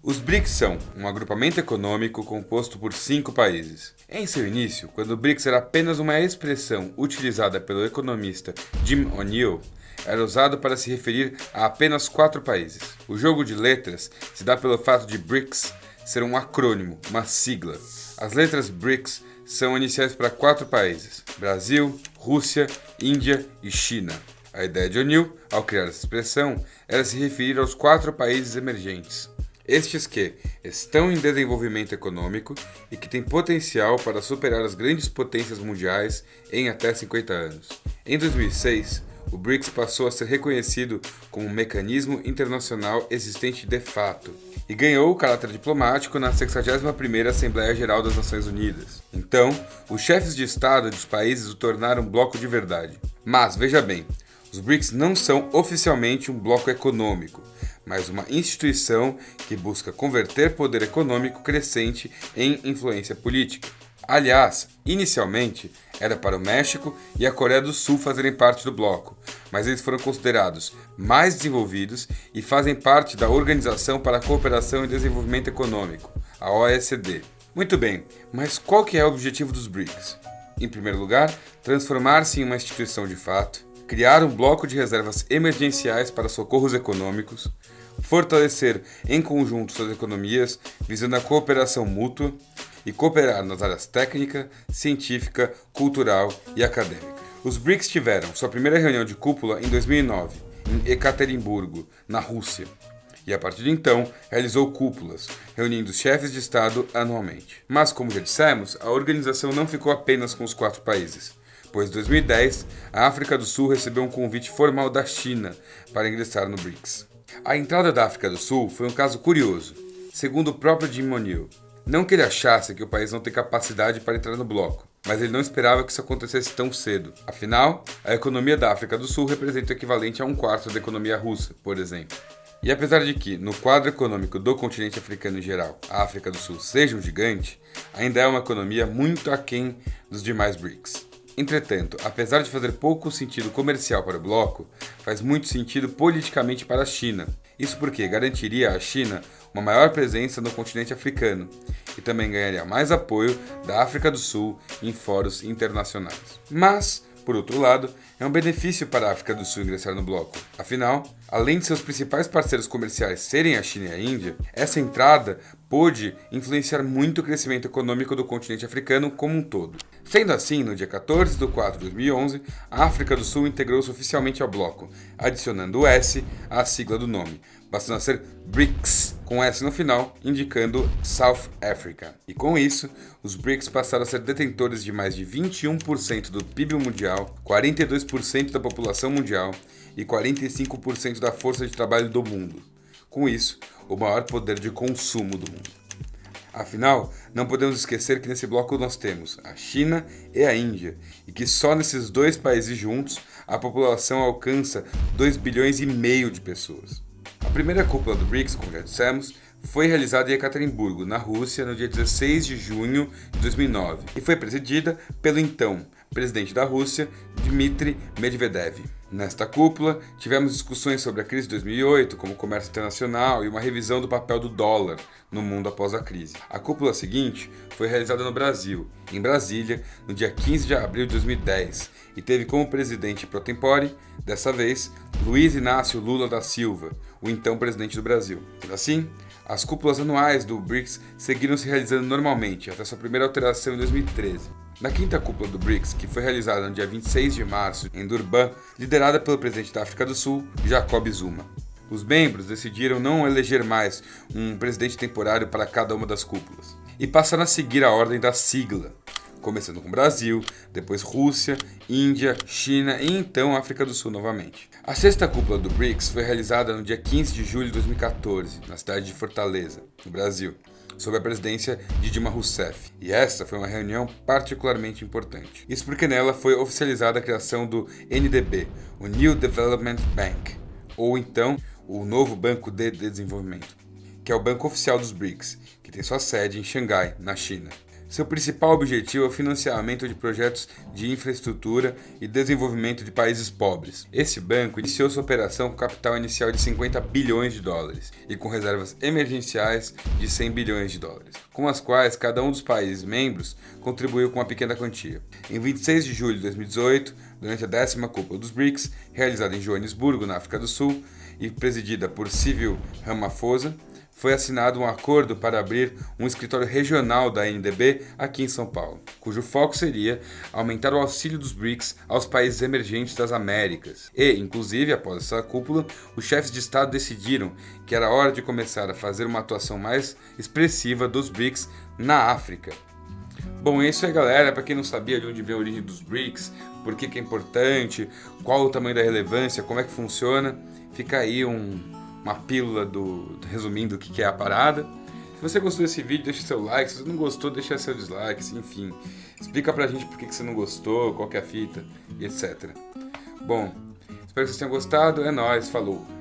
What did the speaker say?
Os BRICS são um agrupamento econômico composto por 5 países. Em seu início, quando o BRICS era apenas uma expressão utilizada pelo economista Jim O'Neill, era usado para se referir a apenas 4 países. O jogo de letras se dá pelo fato de BRICS ser um acrônimo, uma sigla. As letras BRICS são iniciais para 4 países: Brasil, Rússia, Índia e China. A ideia de O'Neill, ao criar essa expressão, era se referir aos 4 países emergentes. Estes que estão em desenvolvimento econômico e que têm potencial para superar as grandes potências mundiais em até 50 anos. Em 2006, o BRICS passou a ser reconhecido como um mecanismo internacional existente de fato e ganhou o caráter diplomático na 61ª Assembleia Geral das Nações Unidas. Então, os chefes de Estado dos países o tornaram um bloco de verdade. Mas, veja bem, os BRICS não são oficialmente um bloco econômico, mas uma instituição que busca converter poder econômico crescente em influência política. Aliás, inicialmente, era para o México e a Coreia do Sul fazerem parte do bloco, mas eles foram considerados mais desenvolvidos e fazem parte da Organização para a Cooperação e Desenvolvimento Econômico, a OECD. Muito bem, mas qual que é o objetivo dos BRICS? Em primeiro lugar, transformar-se em uma instituição de fato, criar um bloco de reservas emergenciais para socorros econômicos, fortalecer em conjunto suas economias, visando a cooperação mútua e cooperar nas áreas técnica, científica, cultural e acadêmica. Os BRICS tiveram sua primeira reunião de cúpula em 2009, em Ekaterimburgo, na Rússia, e a partir de então realizou cúpulas, reunindo chefes de Estado anualmente. Mas, como já dissemos, a organização não ficou apenas com os 4 países, pois em 2010 a África do Sul recebeu um convite formal da China para ingressar no BRICS. A entrada da África do Sul foi um caso curioso, segundo o próprio Jim O'Neill. Não que ele achasse que o país não tem capacidade para entrar no bloco, mas ele não esperava que isso acontecesse tão cedo. Afinal, a economia da África do Sul representa o equivalente a 1/4 da economia russa, por exemplo. E apesar de que, no quadro econômico do continente africano em geral, a África do Sul seja um gigante, ainda é uma economia muito aquém dos demais BRICS. Entretanto, apesar de fazer pouco sentido comercial para o bloco, faz muito sentido politicamente para a China. Isso porque garantiria à China uma maior presença no continente africano e também ganharia mais apoio da África do Sul em fóruns internacionais. Mas, por outro lado, é um benefício para a África do Sul ingressar no bloco. Afinal, além de seus principais parceiros comerciais serem a China e a Índia, essa entrada pôde influenciar muito o crescimento econômico do continente africano como um todo. Sendo assim, no dia 14 de 4 de 2011, a África do Sul integrou-se oficialmente ao bloco, adicionando o S à sigla do nome, passando a ser BRICS, com S no final, indicando South Africa. E com isso, os BRICS passaram a ser detentores de mais de 21% do PIB mundial, 42% da população mundial e 45% da força de trabalho do mundo. Com isso, o maior poder de consumo do mundo. Afinal, não podemos esquecer que nesse bloco nós temos a China e a Índia, e que só nesses 2 países juntos a população alcança 2,5 bilhões de pessoas. A primeira cúpula do BRICS, como já dissemos, foi realizada em Ekaterimburgo, na Rússia, no dia 16 de junho de 2009, e foi presidida pelo então presidente da Rússia, Dmitry Medvedev. Nesta cúpula, tivemos discussões sobre a crise de 2008, como o comércio internacional e uma revisão do papel do dólar no mundo após a crise. A cúpula seguinte foi realizada no Brasil, em Brasília, no dia 15 de abril de 2010, e teve como presidente pro tempore, dessa vez, Luiz Inácio Lula da Silva, o então presidente do Brasil. Sendo assim, as cúpulas anuais do BRICS seguiram se realizando normalmente, até sua primeira alteração em 2013. Na quinta cúpula do BRICS, que foi realizada no dia 26 de março em Durban, liderada pelo presidente da África do Sul, Jacob Zuma. Os membros decidiram não eleger mais um presidente temporário para cada uma das cúpulas, e passaram a seguir a ordem da sigla, começando com Brasil, depois Rússia, Índia, China e então África do Sul novamente. A sexta cúpula do BRICS foi realizada no dia 15 de julho de 2014, na cidade de Fortaleza, no Brasil, sob a presidência de Dilma Rousseff. E essa foi uma reunião particularmente importante. Isso porque nela foi oficializada a criação do NDB, o New Development Bank, ou então o Novo Banco de Desenvolvimento, que é o banco oficial dos BRICS, que tem sua sede em Xangai, na China. Seu principal objetivo é o financiamento de projetos de infraestrutura e desenvolvimento de países pobres. Esse banco iniciou sua operação com capital inicial de 50 bilhões de dólares e com reservas emergenciais de 100 bilhões de dólares, com as quais cada um dos países membros contribuiu com uma pequena quantia. Em 26 de julho de 2018, durante a 10ª Cúpula dos BRICS, realizada em Joanesburgo, na África do Sul, e presidida por Cyril Ramaphosa, foi assinado um acordo para abrir um escritório regional da ANDB aqui em São Paulo, cujo foco seria aumentar o auxílio dos BRICS aos países emergentes das Américas. E, inclusive, após essa cúpula, os chefes de Estado decidiram que era hora de começar a fazer uma atuação mais expressiva dos BRICS na África. Bom, é isso aí, galera. Para quem não sabia de onde vem a origem dos BRICS, por que é importante, qual o tamanho da relevância, como é que funciona, fica aí uma pílula resumindo o que é a parada. Se você gostou desse vídeo, deixa seu like. Se você não gostou, deixa seu dislike. Enfim, explica pra gente por que você não gostou, qual que é a fita e etc. Bom, espero que vocês tenham gostado. É nóis, falou!